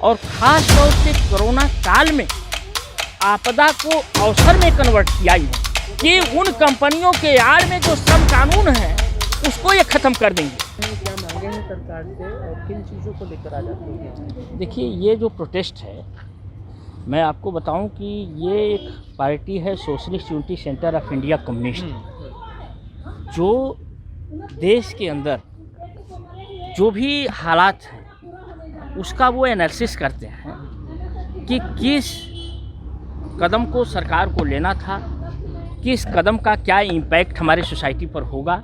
और ख़ास तौर से कोरोना काल में आपदा को अवसर में कन्वर्ट किया इन्होंने कि उन कंपनियों के आड़ में जो श्रम कानून है उसको ये ख़त्म कर देंगे। क्या मांगे हैं सरकार से और किन चीज़ों को लेकर आ जाते हैं? देखिए, ये जो प्रोटेस्ट है, मैं आपको बताऊं कि ये एक पार्टी है socialist unity centre of India communist, जो देश के अंदर जो भी हालात हैं उसका वो एनालिसिस करते हैं कि किस कदम को सरकार को लेना था, किस कदम का क्या इम्पैक्ट हमारे सोसाइटी पर होगा।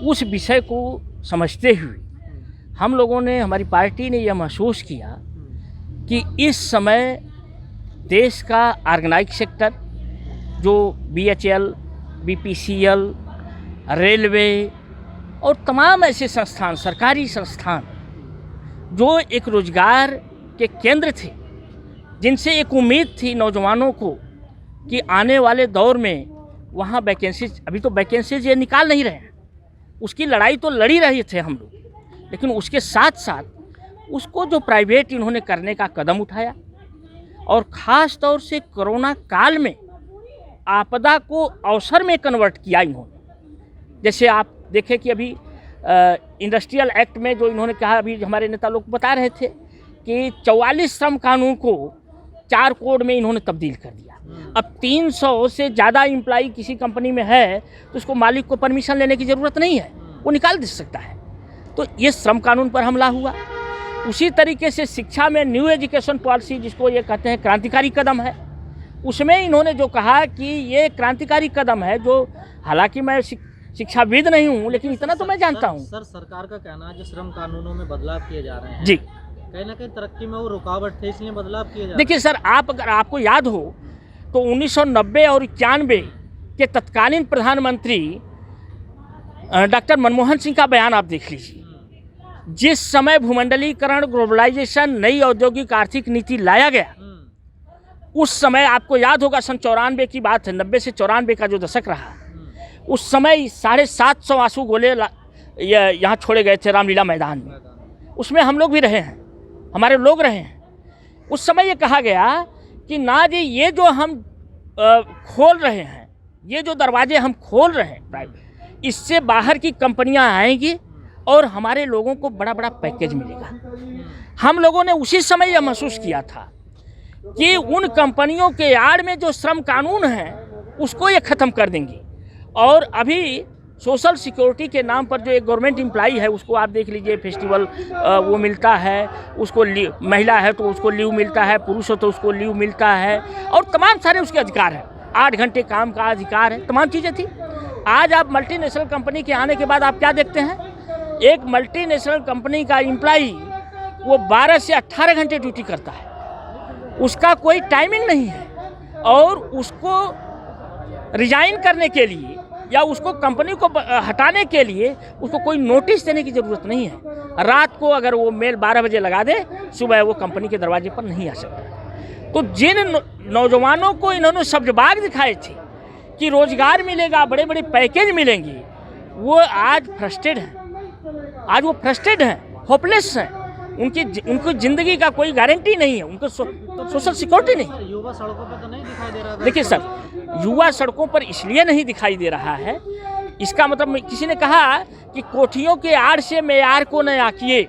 उस विषय को समझते हुए हम लोगों ने, हमारी पार्टी ने यह महसूस किया कि इस समय देश का ऑर्गेनाइज सेक्टर जो BHEL, BPCL, रेलवे और तमाम ऐसे संस्थान, सरकारी संस्थान जो एक रोजगार के केंद्र थे, जिनसे एक उम्मीद थी नौजवानों को कि आने वाले दौर में वहाँ वैकेंसीज, अभी तो वैकेंसीज ये निकाल नहीं रहे हैं, उसकी लड़ाई तो लड़ी रहे थे हम लोग, लेकिन उसके साथ साथ उसको जो प्राइवेट इन्होंने करने का कदम उठाया और ख़ास तौर से कोरोना काल में आपदा को अवसर में कन्वर्ट किया इन्होंने। जैसे आप देखें कि अभी इंडस्ट्रियल एक्ट में जो इन्होंने कहा, अभी हमारे नेता लोग बता रहे थे कि 44 श्रम कानून को 4 कोड में इन्होंने तब्दील कर दिया। अब 300 से ज़्यादा एम्प्लॉई किसी कंपनी में है तो उसको मालिक को परमिशन लेने की ज़रूरत नहीं है, वो निकाल दे सकता है। तो ये श्रम कानून पर हमला हुआ। उसी तरीके से शिक्षा में न्यू एजुकेशन पॉलिसी, जिसको ये कहते हैं क्रांतिकारी कदम है, उसमें इन्होंने जो कहा कि ये क्रांतिकारी कदम है, जो हालांकि मैं शिक्षाविद नहीं हूँ लेकिन इतना तो मैं जानता हूँ। सर, सरकार का कहना है जो श्रम कानूनों में बदलाव किए जा रहे हैं जी, कहीं ना कहीं तरक्की में वो रुकावट थे, इसलिए बदलाव किए जा रहे हैं। देखिए सर, अगर आपको याद हो तो 1990 और 91 के तत्कालीन प्रधानमंत्री डॉक्टर मनमोहन सिंह का बयान आप देख लीजिए। जिस समय भूमंडलीकरण, ग्लोबलाइजेशन, नई औद्योगिक आर्थिक नीति लाया गया, उस समय आपको याद होगा, सन 94 की बात है, 90 से 94 का जो दशक रहा, उस समय 750 आंसू गोले यहाँ छोड़े गए थे रामलीला मैदान में। उसमें हम लोग भी रहे हैं, हमारे लोग रहे हैं। उस समय ये कहा गया कि ना जी, ये जो हम खोल रहे हैं, ये जो दरवाजे हम खोल रहे हैं प्राइवेट, इससे बाहर की कंपनियां आएंगी और हमारे लोगों को बड़ा बड़ा पैकेज मिलेगा। हम लोगों ने उसी समय यह महसूस किया था कि उन कंपनियों के आड़ में जो श्रम कानून है उसको ये ख़त्म कर देंगी। और अभी सोशल सिक्योरिटी के नाम पर जो एक गवर्नमेंट एम्प्लॉई है, उसको आप देख लीजिए, फेस्टिवल वो मिलता है, उसको महिला है तो उसको लीव मिलता है, पुरुष हो तो उसको लीव मिलता है, और तमाम सारे उसके अधिकार हैं। 8 घंटे काम का अधिकार है, तमाम चीज़ें थी। आज आप मल्टीनेशनल कंपनी के आने के बाद आप क्या देखते हैं, एक मल्टीनेशनल कंपनी का एम्प्लॉई वो 12 से 18 घंटे ड्यूटी करता है, उसका कोई टाइमिंग नहीं है, और उसको रिजाइन करने के लिए या उसको कंपनी को हटाने के लिए उसको कोई नोटिस देने की ज़रूरत नहीं है। रात को अगर वो मेल 12 बजे लगा दे, सुबह वो कंपनी के दरवाजे पर नहीं आ सकता। तो जिन नौजवानों को इन्होंने सब्जबाग दिखाए थे कि रोजगार मिलेगा, बड़े बड़े पैकेज मिलेंगे, वो आज फ्रस्ट्रेटेड हैं, आज वो फ्रस्ट्रेटेड हैं, होपलेस हैं। उनको जिंदगी का कोई गारंटी नहीं है, उनको सोशल सिक्योरिटी नहीं। युवा सड़कों पर तो नहीं दिखाई दे रहा। देखिए सर, युवा सड़कों पर इसलिए नहीं दिखाई दे रहा है, इसका मतलब किसी ने कहा कि कोठियों के आड़ से मेयार को न आकिए,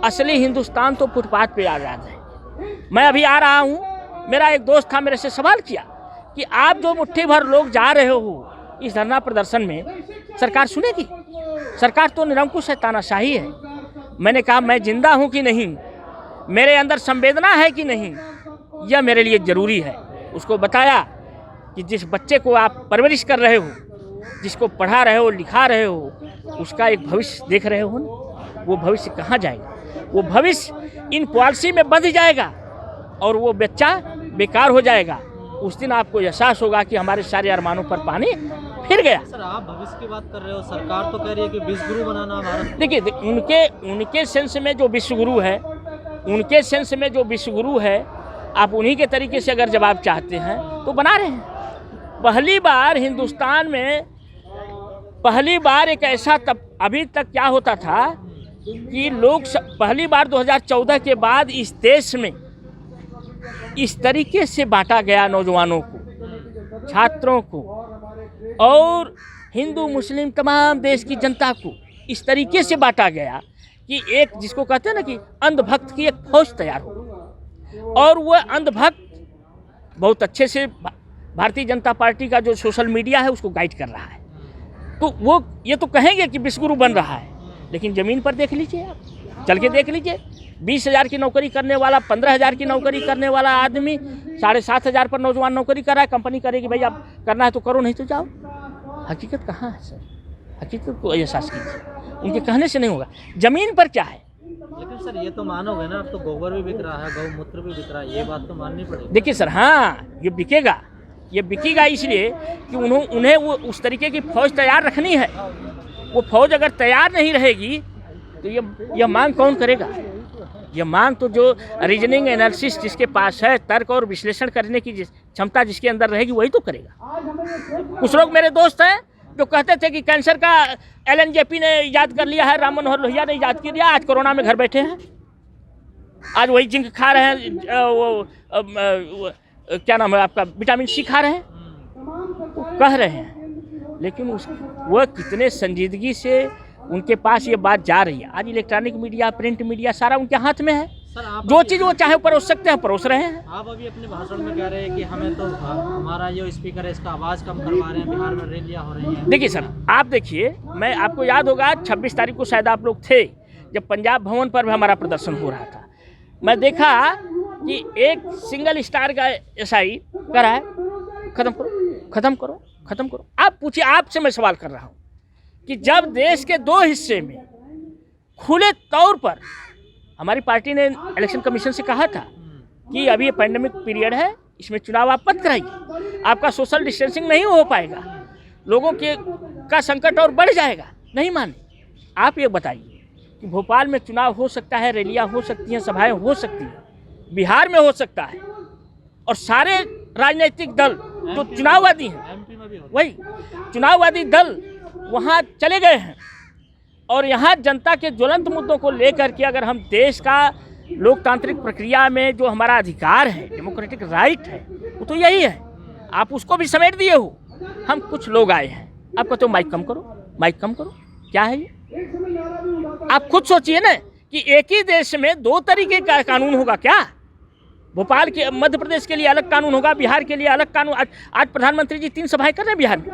असली हिंदुस्तान तो फुटपाथ पे आज़ाद है। मैं अभी आ रहा हूँ, मेरा एक दोस्त था, मेरे से सवाल किया कि आप जो मुट्ठी भर लोग जा रहे हो इस धरना प्रदर्शन में, सरकार सुनेगी? सरकार तो निरंकुश है, तानाशाही है। मैंने कहा, मैं जिंदा हूँ कि नहीं, मेरे अंदर संवेदना है कि नहीं, यह मेरे लिए ज़रूरी है। उसको बताया कि जिस बच्चे को आप परवरिश कर रहे हो, जिसको पढ़ा रहे हो, लिखा रहे हो, उसका एक भविष्य देख रहे हो ना, वो भविष्य कहाँ जाएगा? वो भविष्य इन पॉलिसी में बंध जाएगा और वो बच्चा बेकार हो जाएगा। उस दिन आपको एहसास होगा कि हमारे सारे अरमानों पर पानी फिर गया। सर, आप भविष्य की बात कर रहे हो, सरकार तो कह रही है कि विश्वगुरु बनाना भारत। देखिए, उनके सेंस में जो विश्वगुरु है, उनके सेंस में जो विश्वगुरु है, आप उन्हीं के तरीके से अगर जवाब चाहते हैं तो बना रहे हैं। पहली बार हिंदुस्तान में, पहली बार एक ऐसा, तब अभी तक क्या होता था कि पहली बार 2014 के बाद इस देश में इस तरीके से बांटा गया नौजवानों को, छात्रों को और हिंदू मुस्लिम तमाम देश की जनता को इस तरीके से बांटा गया कि एक जिसको कहते हैं ना कि अंधभक्त की एक फौज तैयार हो, और वह अंधभक्त बहुत अच्छे से भारतीय जनता पार्टी का जो सोशल मीडिया है उसको गाइड कर रहा है। तो वो ये तो कहेंगे कि विश्वगुरु बन रहा है, लेकिन ज़मीन पर देख लीजिए, आप चल के देख लीजिए, 20,000 की नौकरी करने वाला, 15,000 की नौकरी करने वाला आदमी 7,500 पर नौजवान नौकरी कर रहा है। कंपनी करेगी भाई आप करना है तो करो, नहीं तो जाओ। हकीकत कहाँ है सर? हकीकत को एहसास कीजिए, उनके कहने से नहीं होगा। ज़मीन पर क्या है? लेकिन सर ये तो मानोगे ना, अब तो गोबर भी बिक रहा है, गौमूत्र भी बिक रहा है, ये बात तो माननी पड़ेगी। देखिए सर, हाँ ये बिकेगा, ये बिकेगा इसलिए कि उन्हें वो उस तरीके की फौज तैयार रखनी है। वो फौज अगर तैयार नहीं रहेगी तो ये मांग कौन करेगा? ये मांग तो जो रीजनिंग एनालिसिस जिसके पास है, तर्क और विश्लेषण करने की क्षमता जिसके अंदर रहेगी वही तो करेगा। कुछ लोग मेरे दोस्त हैं जो कहते थे कि कैंसर का LNJP ने ईजाद कर लिया है, राम मनोहर लोहिया ने ईजाद कर दिया, आज कोरोना में घर बैठे हैं, आज वही जिंक खा रहे हैं, क्या नाम है आपका, विटामिन C खा रहे हैं, कह रहे हैं, लेकिन वह कितने संजीदगी से उनके पास ये बात जा रही है। आज इलेक्ट्रॉनिक मीडिया, प्रिंट मीडिया सारा उनके हाथ में है। जो चीज़ वो चाहे परोस सकते हैं, परोस रहे हैं। आप अभी अपने भाषण में कह रहे हैं कि हमें तो हमारा जो स्पीकर है इसका आवाज़ कम करवा रहे हैं, बिहार में रैलियां हो रही हैं। देखिए सर, आप देखिए, मैं आपको याद होगा 26 तारीख को शायद आप लोग थे जब पंजाब भवन पर भी हमारा प्रदर्शन हो रहा था। मैं देखा कि एक सिंगल स्टार का SI कह रहा है खत्म करो, खत्म करो, खत्म करो। आप पूछिए, आपसे मैं सवाल कर रहा हूँ कि जब देश के 2 हिस्से में खुले तौर पर हमारी पार्टी ने इलेक्शन कमीशन से कहा था कि अभी ये पैंडेमिक पीरियड है, इसमें चुनाव आप मत कराइए, आपका सोशल डिस्टेंसिंग नहीं हो पाएगा, लोगों के का संकट और बढ़ जाएगा, नहीं माने। आप ये बताइए कि भोपाल में चुनाव हो सकता है, रैलियां हो सकती हैं, सभाएं हो सकती हैं, बिहार में हो सकता है, और सारे राजनीतिक दल जो चुनाववादी हैं, वही चुनाववादी दल वहाँ चले गए हैं, और यहाँ जनता के ज्वलंत मुद्दों को लेकर के अगर हम देश का लोकतांत्रिक प्रक्रिया में जो हमारा अधिकार है, डेमोक्रेटिक राइट है, वो तो यही है, आप उसको भी समेट दिए हो। हम कुछ लोग आए हैं, आप कहते हो माइक कम करो, माइक कम करो, क्या है ये? आप खुद सोचिए ना कि एक ही देश में 2 तरीके का कानून होगा क्या? भोपाल के, मध्य प्रदेश के लिए अलग कानून होगा, बिहार के लिए अलग कानून। आज प्रधानमंत्री जी 3 सभाएं कर रहे हैं बिहार में,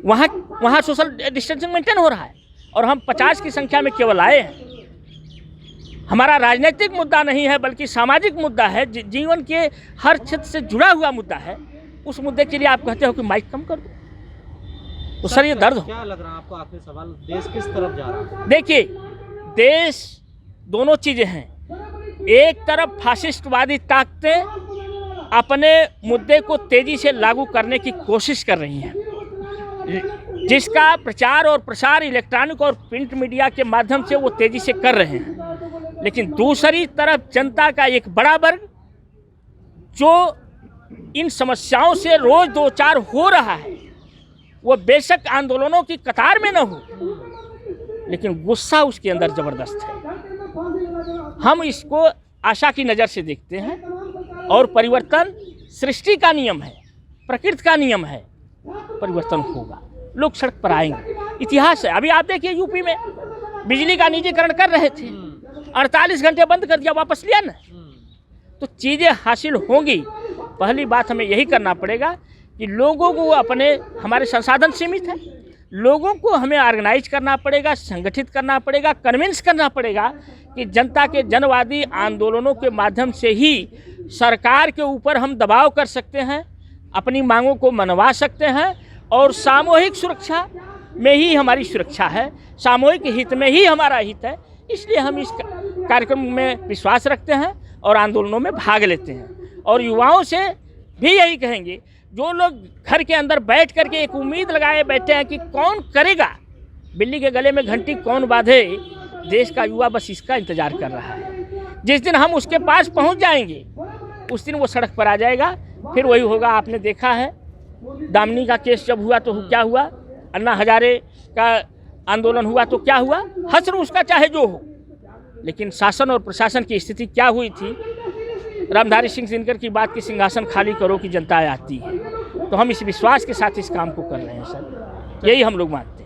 वहाँ सोशल डिस्टेंसिंग मेंटेन हो रहा है, और हम 50 की संख्या में केवल आए हैं। हमारा राजनीतिक मुद्दा नहीं है बल्कि सामाजिक मुद्दा है, जीवन के हर क्षेत्र से जुड़ा हुआ मुद्दा है। उस मुद्दे के लिए आप कहते हो कि माइक कम कर दो, तो सर ये दर्द हो। क्या लग रहा है आपको, आखिरी सवाल, देश किस तरफ जा रहा है? देखिए, देश दोनों चीज़ें हैं। एक तरफ फासिस्टवादी ताकतें अपने मुद्दे को तेजी से लागू करने की कोशिश कर रही हैं, जिसका प्रचार और प्रसार इलेक्ट्रॉनिक और प्रिंट मीडिया के माध्यम से वो तेजी से कर रहे हैं। लेकिन दूसरी तरफ जनता का एक बड़ा वर्ग जो इन समस्याओं से रोज 2-4 हो रहा है, वो बेशक आंदोलनों की कतार में न हो, लेकिन गुस्सा उसके अंदर जबरदस्त है। हम इसको आशा की नज़र से देखते हैं, और परिवर्तन सृष्टि का नियम है, प्रकृति का नियम है, परिवर्तन होगा, लोग सड़क पर आएंगे, इतिहास है। अभी आप देखिए यूपी में बिजली का निजीकरण कर रहे थे, 48 घंटे बंद कर दिया, वापस लिया ना, तो चीज़ें हासिल होंगी। पहली बात हमें यही करना पड़ेगा कि लोगों को अपने, हमारे संसाधन सीमित हैं, लोगों को हमें ऑर्गेनाइज करना पड़ेगा, संगठित करना पड़ेगा, कन्विंस करना पड़ेगा कि जनता के जनवादी आंदोलनों के माध्यम से ही सरकार के ऊपर हम दबाव कर सकते हैं, अपनी मांगों को मनवा सकते हैं, और सामूहिक सुरक्षा में ही हमारी सुरक्षा है, सामूहिक हित में ही हमारा हित है। इसलिए हम इस कार्यक्रम में विश्वास रखते हैं और आंदोलनों में भाग लेते हैं। और युवाओं से भी यही कहेंगे, जो लोग घर के अंदर बैठ करके एक उम्मीद लगाए बैठे हैं कि कौन करेगा, बिल्ली के गले में घंटी कौन बांधे, देश का युवा बस इसका इंतजार कर रहा है। जिस दिन हम उसके पास पहुंच जाएंगे, उस दिन वो सड़क पर आ जाएगा। फिर वही होगा, आपने देखा है दामिनी का केस जब हुआ तो क्या हुआ, अन्ना हजारे का आंदोलन हुआ तो क्या हुआ, हश्र उसका चाहे जो हो, लेकिन शासन और प्रशासन की स्थिति क्या हुई थी। रामधारी सिंह दिनकर की बात की सिंहासन खाली करो कि जनता आती है, तो हम इस विश्वास के साथ इस काम को कर रहे हैं सर, यही हम लोग मानते हैं।